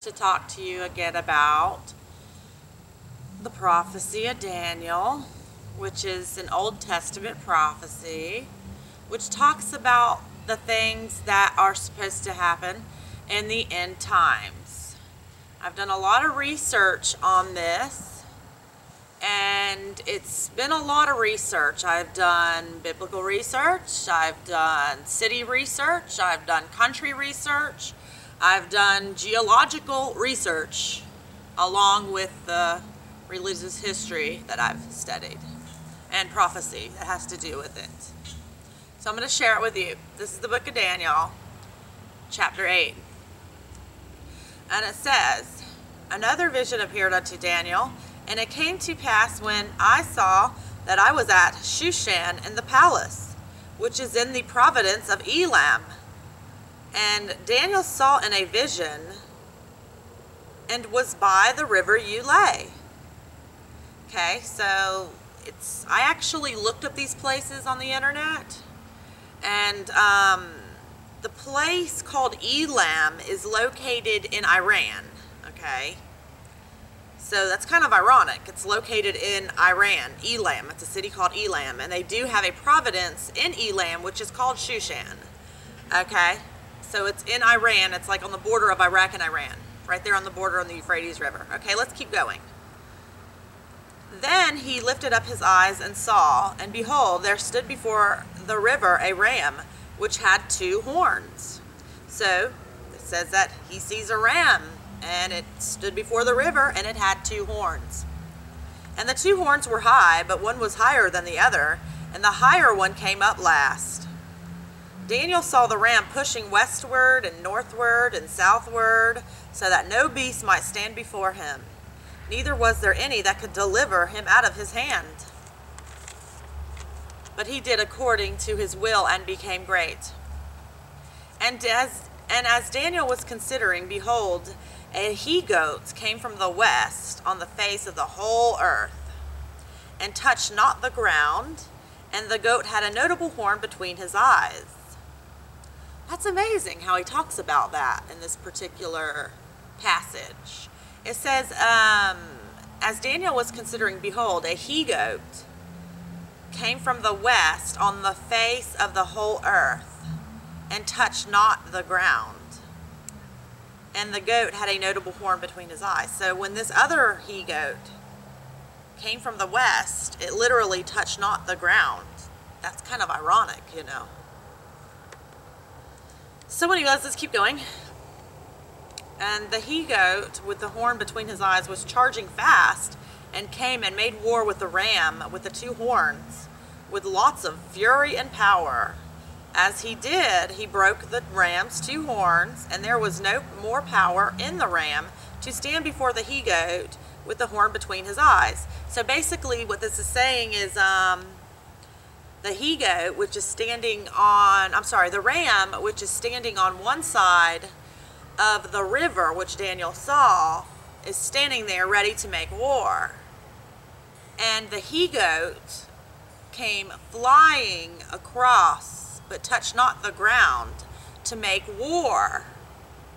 To talk to you again about the prophecy of Daniel, which is an Old Testament prophecy, which talks about the things that are supposed to happen in the end times. I've done a lot of research on this, and it's been a lot of research. I've done biblical research, I've done city research, I've done country research, I've done geological research along with the religious history that I've studied and prophecy that has to do with it. So I'm going to share it with you. This is the book of Daniel, chapter 8. And it says, "Another vision appeared unto Daniel, and it came to pass when I saw that I was at Shushan in the palace, which is in the province of Elam. And Daniel saw in a vision, and was by the river Ulai." Okay, so I actually looked up these places on the internet, and the place called Elam is located in Iran. Okay, so that's kind of ironic. It's located in Iran, Elam. It's a city called Elam, and they do have a province in Elam, which is called Shushan. Okay. So it's in Iran. It's like on the border of Iraq and Iran, right there on the border on the Euphrates River. Okay, let's keep going. "Then he lifted up his eyes and saw, and behold, there stood before the river a ram, which had 2 horns. So it says that he sees a ram, and it stood before the river, and it had 2 horns. And the 2 horns were high, but one was higher than the other, and the higher one came up last. Daniel saw the ram pushing westward and northward and southward, so that no beast might stand before him. Neither was there any that could deliver him out of his hand. But he did according to his will and became great. And as Daniel was considering, behold, a he-goat came from the west on the face of the whole earth, and touched not the ground, and the goat had a notable horn between his eyes." That's amazing how he talks about that in this particular passage. It says, as Daniel was considering, behold, a he-goat came from the west on the face of the whole earth, and touched not the ground. And the goat had a notable horn between his eyes. So when this other he-goat came from the west, it literally touched not the ground. That's kind of ironic, you know. So anyways, let's keep going. "And the he-goat with the horn between his eyes was charging fast, and came and made war with the ram with the 2 horns, with lots of fury and power. As he did, he broke the ram's 2 horns, and there was no more power in the ram to stand before the he-goat with the horn between his eyes." So basically what this is saying is the he-goat, which is standing on, the ram, which is standing on one side of the river, which Daniel saw, is standing there ready to make war. And the he-goat came flying across, but touched not the ground, to make war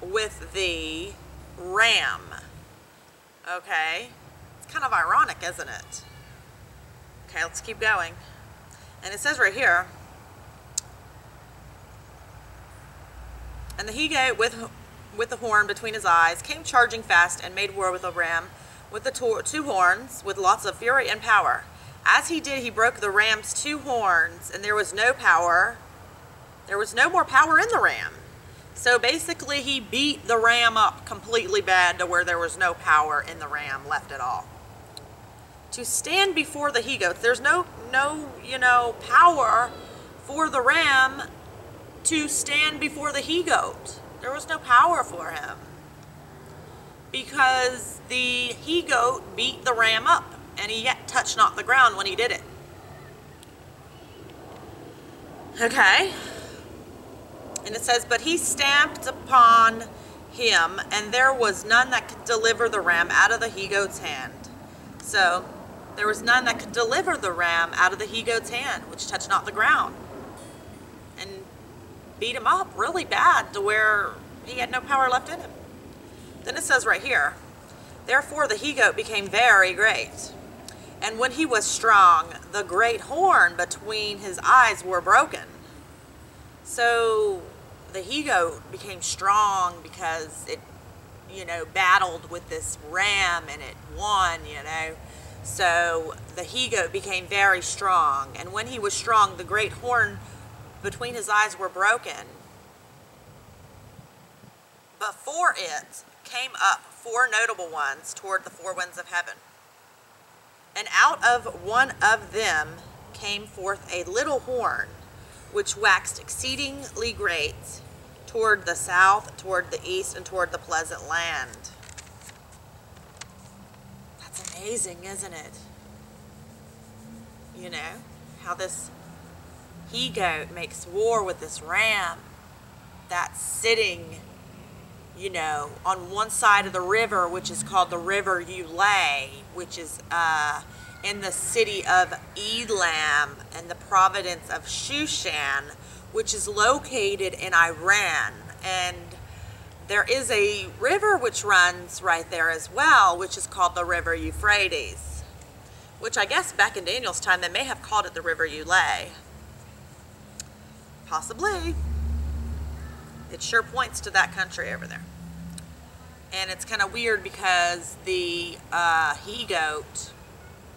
with the ram. Okay? It's kind of ironic, isn't it? Okay, let's keep going. And it says right here, "And the he-goat with the horn between his eyes came charging fast, and made war with the ram with the 2 horns, with lots of fury and power. As he did, he broke the ram's 2 horns, and there was no more power in the ram." So basically he beat the ram up completely bad to where there was no power in the ram left at all. To stand before the he-goat, there's no power for the ram to stand before the he-goat. There was no power for him, because the he-goat beat the ram up, and he yet touched not the ground when he did it. Okay. And it says, "But he stamped upon him, and there was none that could deliver the ram out of the he-goat's hand." So there was none that could deliver the ram out of the he-goat's hand, which touched not the ground, and beat him up really bad to where he had no power left in him. Then it says right here, therefore the he-goat became very great. And when he was strong, the great horn between his eyes were broken. So the he-goat became strong because it, battled with this ram and it won, So the he-goat became very strong. And when he was strong, the great horn between his eyes were broken. Before it came up 4 notable ones toward the 4 winds of heaven. And out of one of them came forth a little horn, which waxed exceedingly great toward the south, toward the east, and toward the pleasant land. That's amazing, isn't it? How this he-goat makes war with this ram that's sitting, on one side of the river, which is called the river Ulai, which is in the city of Elam and the province of Shushan, which is located in Iran. And there is a river which runs right there as well, which is called the river Euphrates, which I guess back in Daniel's time they may have called it the river Ulai. Possibly. It sure points to that country over there. And it's kind of weird because the he-goat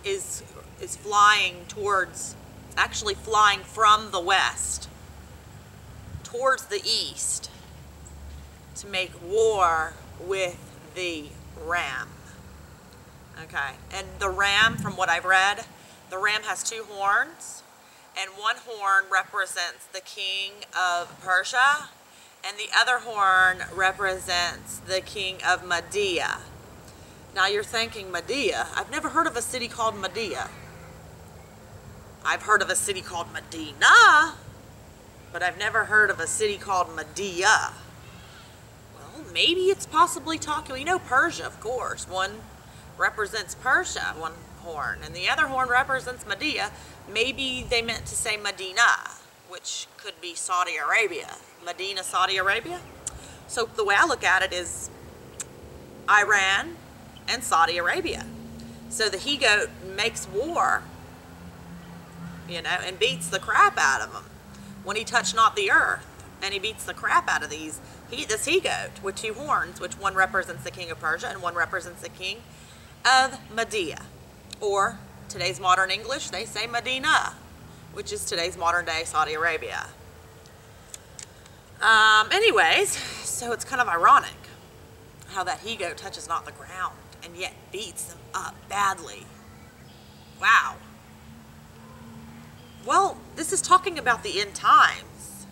is flying towards, actually flying from the west towards the east to make war with the ram. Okay, and the ram, from what I've read, the ram has 2 horns, and one horn represents the king of Persia, and the other horn represents the king of Media. Now you're thinking, Media? I've never heard of a city called Media. I've heard of a city called Medina, but I've never heard of a city called Media. Well, maybe it's possibly talking, Persia, of course. One represents Persia, one horn, and the other horn represents Media. Maybe they meant to say Medina, which could be Saudi Arabia. Medina, Saudi Arabia. So the way I look at it is Iran and Saudi Arabia. So the he-goat makes war, and beats the crap out of them when he touched not the earth. And he beats the crap out of this he-goat with 2 horns, which one represents the king of Persia and one represents the king of Media. Or today's modern English, they say Medina, which is today's modern day Saudi Arabia. Anyways, so it's kind of ironic how that he-goat touches not the ground and yet beats them up badly. Wow. Well, this is talking about the end times.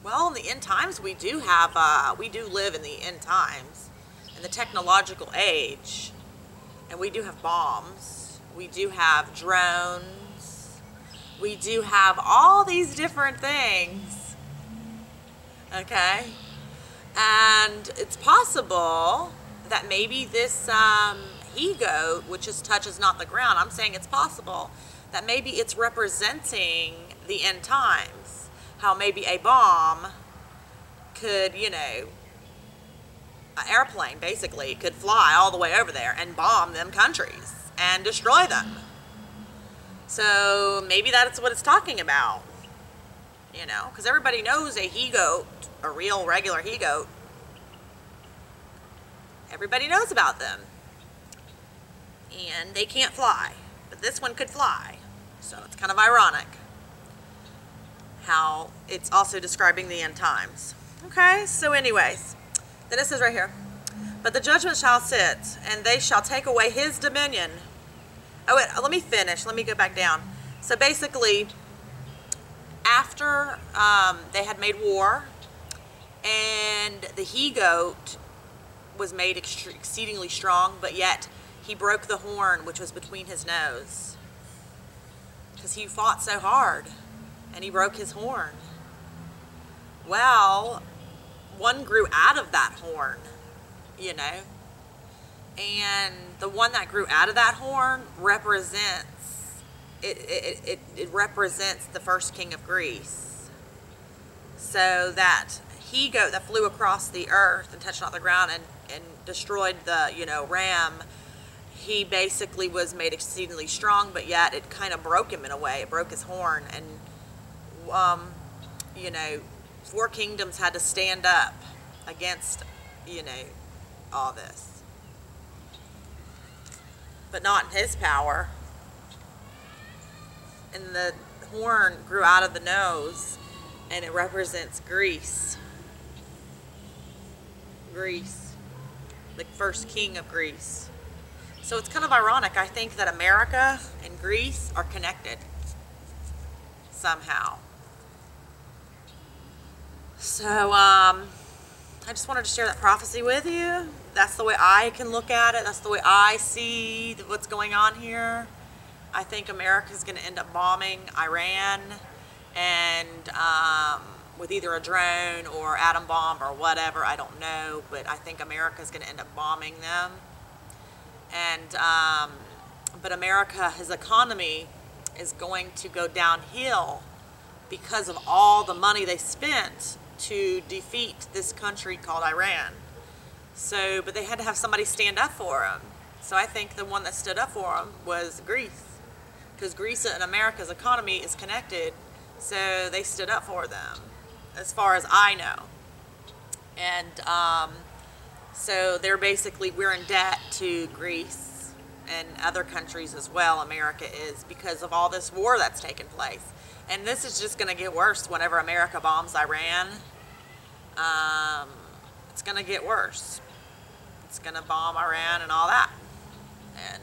Well, in the end times, we do live in the end times, in the technological age, and we do have bombs, we do have drones, we do have all these different things, okay? And it's possible that maybe this he-goat, which touches not the ground, I'm saying it's possible that maybe it's representing the end times. How maybe a bomb could, an airplane basically could fly all the way over there and bomb them countries and destroy them. So maybe that's what it's talking about, because everybody knows a he-goat, a real regular he-goat. Everybody knows about them. And they can't fly, but this one could fly. So it's kind of ironic how it's also describing the end times. Okay, so anyways, then it says right here, but the judgment shall sit, and they shall take away his dominion. Oh, wait, let me finish. Let me go back down. So basically, after they had made war, and the he-goat was made exceedingly strong, but yet he broke the horn, which was between his nose, because he fought so hard, and he broke his horn. Well, one grew out of that horn, and the one that grew out of that horn represents, it represents the first king of Greece. So that he-goat that flew across the earth and touched not the ground and destroyed the, ram, he basically was made exceedingly strong, but yet it kind of broke him in a way. It broke his horn, and 4 kingdoms had to stand up against, all this. But not in his power. And the horn grew out of the nose, and it represents Greece. Greece, the first king of Greece. So it's kind of ironic. I think that America and Greece are connected somehow. So I just wanted to share that prophecy with you. That's the way I can look at it. That's the way I see what's going on here. I think America's going to end up bombing Iran, and with either a drone or atom bomb or whatever, I don't know, but I think America's going to end up bombing them. And but America, his economy is going to go downhill because of all the money they spent to defeat this country called Iran. So, but they had to have somebody stand up for them. So I think the one that stood up for them was Greece, because Greece and America's economy is connected. So they stood up for them, as far as I know. And so they're basically, we're in debt to Greece and other countries as well, America is, because of all this war that's taken place. And this is just going to get worse whenever America bombs Iran. It's going to get worse. It's going to bomb Iran and all that. And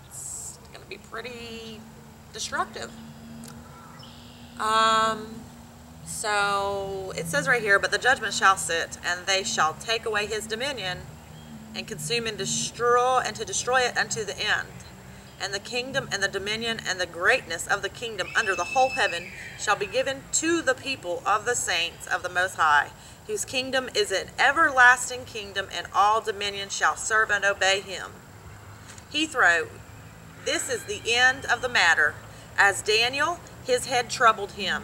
it's going to be pretty destructive. So it says right here, but the judgment shall sit, and they shall take away his dominion, and consume and destroy, and to destroy it unto the end. And the kingdom and the dominion and the greatness of the kingdom under the whole heaven shall be given to the people of the saints of the Most High, whose kingdom is an everlasting kingdom, and all dominion shall serve and obey him. Heathrow, this is the end of the matter. As Daniel, his head troubled him.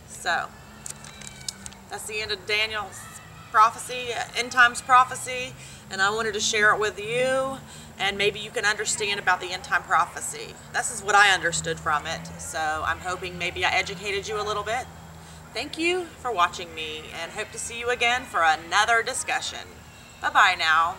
So, that's the end of Daniel's prophecy, end times prophecy, and I wanted to share it with you, and maybe you can understand about the end time prophecy. This is what I understood from it, so I'm hoping maybe I educated you a little bit. Thank you for watching me, and hope to see you again for another discussion. Bye-bye now.